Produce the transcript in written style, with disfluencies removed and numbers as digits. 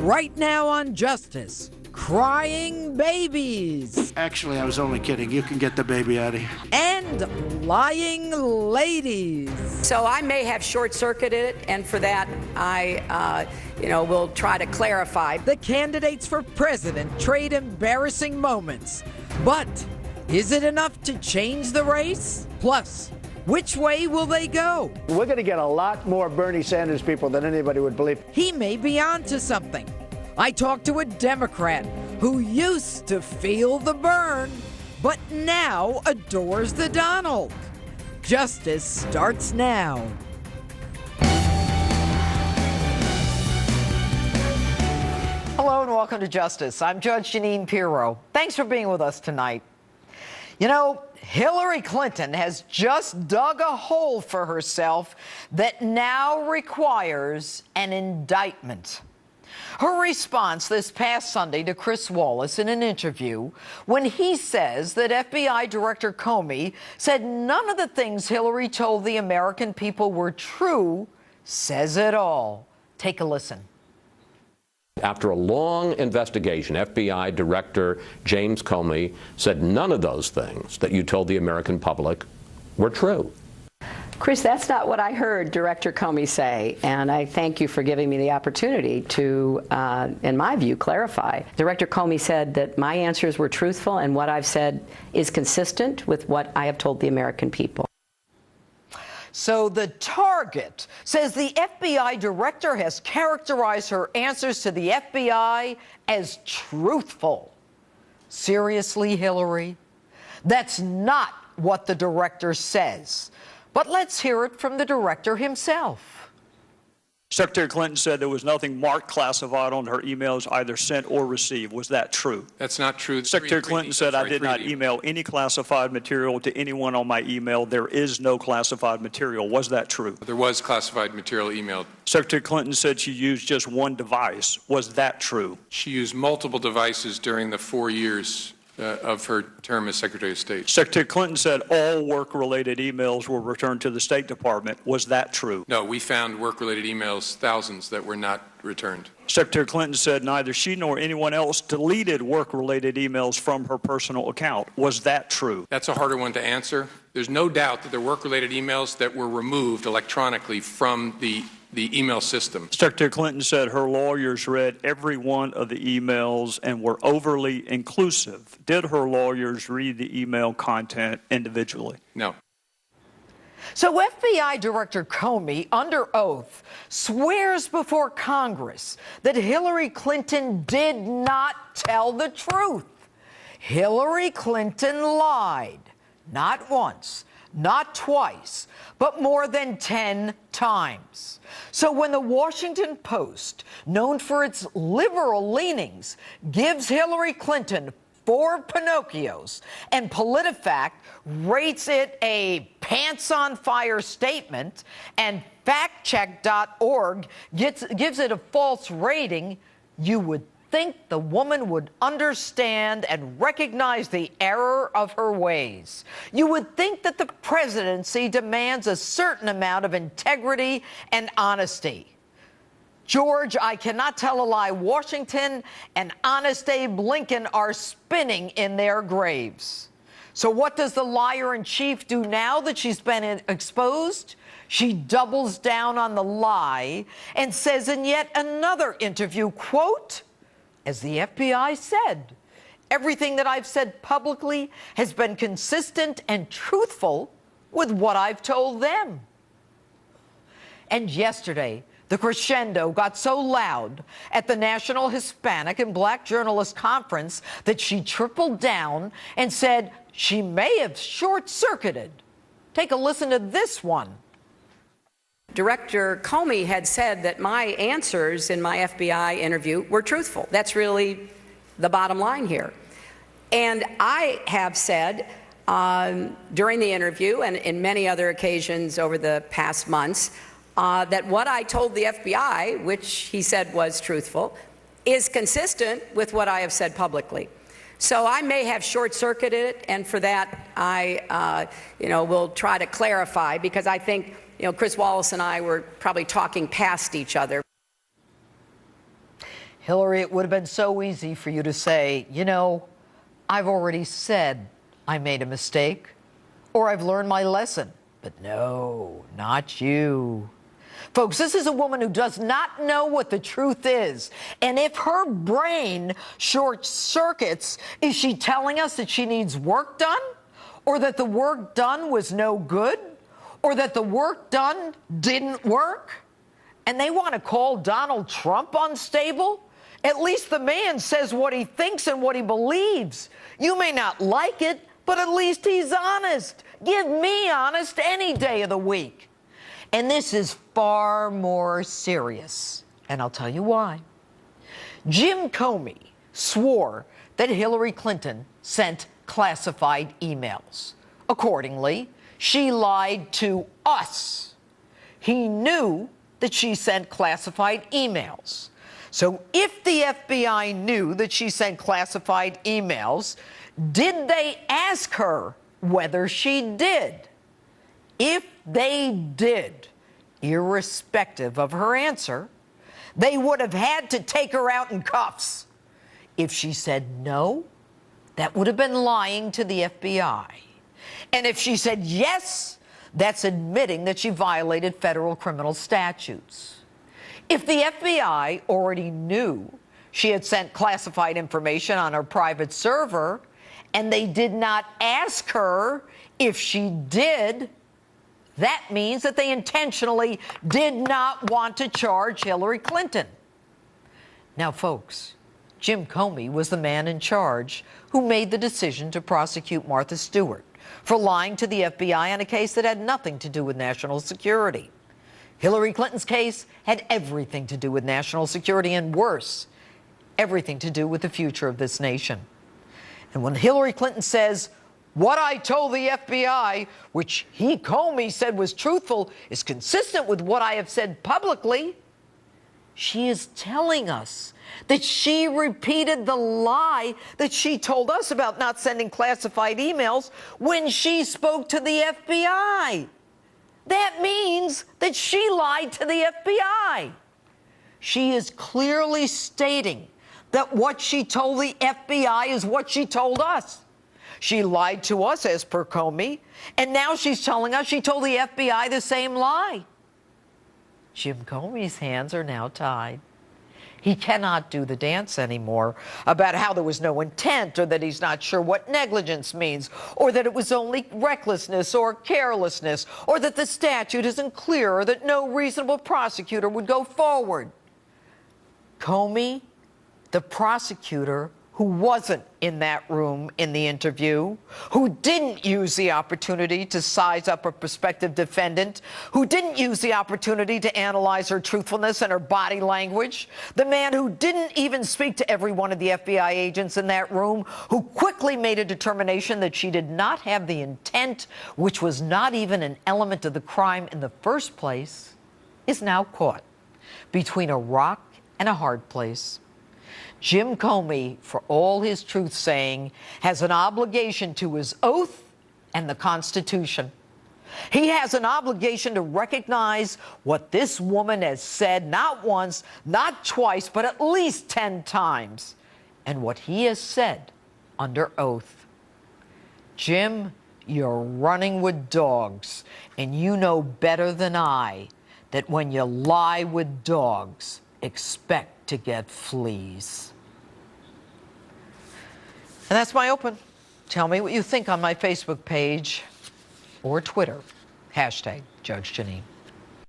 right now on Justice. Crying babies. Actually, I was only kidding. You can get the baby out of here. And lying ladies. So I may have short-circuited it, and for that, I will try to clarify. The candidates for president trade embarrassing moments. But is it enough to change the race? Plus, which way will they go? We're going to get a lot more Bernie Sanders people than anybody would believe. He may be onto something. I talked to a Democrat who used to feel the burn, but now adores the Donald. Justice starts now. Hello and welcome to Justice. I'm Judge Jeanine Pirro. Thanks for being with us tonight. You know, Hillary Clinton has just dug a hole for herself that now requires an indictment. Her response this past Sunday to Chris Wallace in an interview when he says that FBI Director Comey said none of the things Hillary told the American people were true says it all. Take a listen. After a long investigation, FBI Director James Comey said none of those things that you told the American public were true. Chris, that's not what I heard Director Comey say, and I thank you for giving me the opportunity to, in my view, clarify. Director Comey said that my answers were truthful and what I've said is consistent with what I have told the American people. So the Target says the FBI director has characterized her answers to the FBI as truthful. Seriously, Hillary? That's not what the director says. But let's hear it from the director himself. Secretary Clinton said there was nothing marked classified on her emails either sent or received. Was that true? That's not true. Secretary Clinton said I did not email any classified material to anyone on my email. There is no classified material. Was that true? There was classified material emailed. Secretary Clinton said she used just one device. Was that true? She used multiple devices during the 4 years of her term as Secretary of State. Secretary Clinton said all work-related emails were returned to the State Department. Was that true? No, we found work-related emails, thousands, that were not returned. Secretary Clinton said neither she nor anyone else deleted work-related emails from her personal account. Was that true? That's a harder one to answer. There's no doubt that there were work-related emails that were removed electronically from the email system. Secretary Clinton said her lawyers read every one of the emails and were overly inclusive. Did her lawyers read the email content individually? No. So FBI Director Comey, under oath, swears before Congress that Hillary Clinton did not tell the truth. Hillary Clinton lied, not once, not twice, but more than 10 times. So when the Washington Post, known for its liberal leanings, gives Hillary Clinton 4 Pinocchios and PolitiFact rates it a pants-on-fire statement and factcheck.org gives it a false rating, you would think the woman would understand and recognize the error of her ways. You would think that the presidency demands a certain amount of integrity and honesty. George, I cannot tell a lie. Washington and Honest Abe Lincoln are spinning in their graves. So what does the liar-in-chief do now that she's been exposed? She doubles down on the lie and says in yet another interview, quote, as the FBI said, everything that I've said publicly has been consistent and truthful with what I've told them. And yesterday, the crescendo got so loud at the National Hispanic and Black Journalists Conference that she tripled down and said she may have short-circuited. Take a listen to this one. Director Comey had said that my answers in my FBI interview were truthful. That's really the bottom line here. And I have said during the interview and in many other occasions over the past months that what I told the FBI, which he said was truthful, is consistent with what I have said publicly. So I may have short-circuited it, and for that I will try to clarify, because I think Chris Wallace and I were probably talking past each other. Hillary, it would have been so easy for you to say, you know, I've already said I made a mistake, or I've learned my lesson. But no, not you. Folks, this is a woman who does not know what the truth is. And if her brain short circuits, is she telling us that she needs work done? Or that the work done was no good? Or that the work done didn't work? And they want to call Donald Trump unstable? At least the man says what he thinks and what he believes. You may not like it, but at least he's honest. Give me honest any day of the week. And this is far more serious. And I'll tell you why. Jim Comey swore that Hillary Clinton sent classified emails. Accordingly, she lied to us. He knew that she sent classified emails. So if the FBI knew that she sent classified emails, did they ask her whether she did? If they did, irrespective of her answer, they would have had to take her out in cuffs. If she said no, that would have been lying to the FBI. And if she said yes, that's admitting that she violated federal criminal statutes. If the FBI already knew she had sent classified information on her private server, and they did not ask her if she did, that means that they intentionally did not want to charge Hillary Clinton. Now, folks, Jim Comey was the man in charge who made the decision to prosecute Martha Stewart for lying to the FBI on a case that had nothing to do with national security. Hillary Clinton's case had everything to do with national security and, worse, everything to do with the future of this nation. And when Hillary Clinton says, what I told the FBI, which he, Comey, said was truthful, is consistent with what I have said publicly, she is telling us that she repeated the lie that she told us about not sending classified emails when she spoke to the FBI. That means that she lied to the FBI. She is clearly stating that what she told the FBI is what she told us. She lied to us, as per Comey, and now she's telling us she told the FBI the same lie. Jim Comey's hands are now tied. He cannot do the dance anymore about how there was no intent, or that he's not sure what negligence means, or that it was only recklessness or carelessness, or that the statute isn't clear, or that no reasonable prosecutor would go forward. Comey, the prosecutor who wasn't in that room in the interview, who didn't use the opportunity to size up a prospective defendant, who didn't use the opportunity to analyze her truthfulness and her body language, the man who didn't even speak to every one of the FBI agents in that room, who quickly made a determination that she did not have the intent, which was not even an element of the crime in the first place, is now caught between a rock and a hard place. Jim Comey, for all his truth-saying, has an obligation to his oath and the Constitution. He has an obligation to recognize what this woman has said not once, not twice, but at least 10 times, and what he has said under oath. Jim, you're running with dogs, and you know better than I that when you lie with dogs, expect to get fleas. And that's my open. Tell me what you think on my Facebook page or Twitter. #Judge Jeanine.